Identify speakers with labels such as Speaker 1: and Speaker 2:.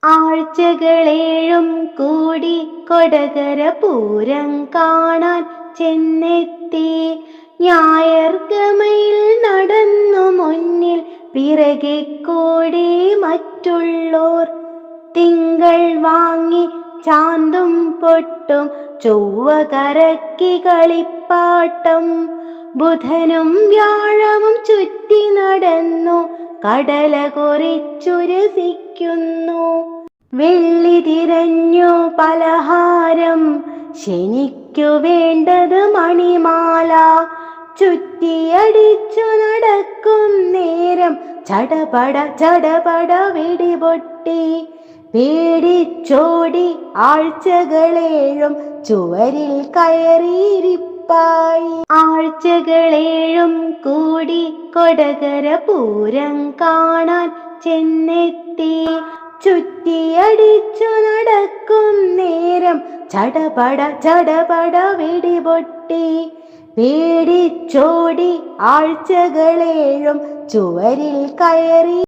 Speaker 1: ആഴ്ചകളേഴും കൂടി കൊടകര പൂരം കാണാൻ ചെന്നെത്തി. ഞായർഗമയിൽ നടന്നു മുന്നിൽ, പിറകെ കൂടി മറ്റുള്ളോർ. തിങ്കൾ വാങ്ങി ചാന്തും പൊട്ടും, ചൊവ്വ കറക്കി കളിപ്പാട്ടം. ബുധനും വ്യാഴവും ചുറ്റി നടന്നു, കടല കുറിച്ചു രസിക്കുന്നു. വെള്ളി തിരഞ്ഞു പലഹാരം, ശനിക്കു വേണ്ടത് മണിമാല. ചുറ്റിയടിച്ചു നടക്കും നേരം, ചടപട ചടപട വെടിപൊട്ടി. പേടിച്ചോടി ആഴ്ചകളേഴും ചുവരിൽ കയറിയിരിപ്പായി. ആഴ്ചകളേഴും കൂടി കൊടകര പൂരം കാണാൻ ചെന്നെത്തി. ചുറ്റിയടിച്ചു നടക്കും നേരം, ചടപട ചടപട വെടിപൊട്ടി. പേടിച്ചോടി ആഴ്ചകളേഴും ചുവരിൽ കയറി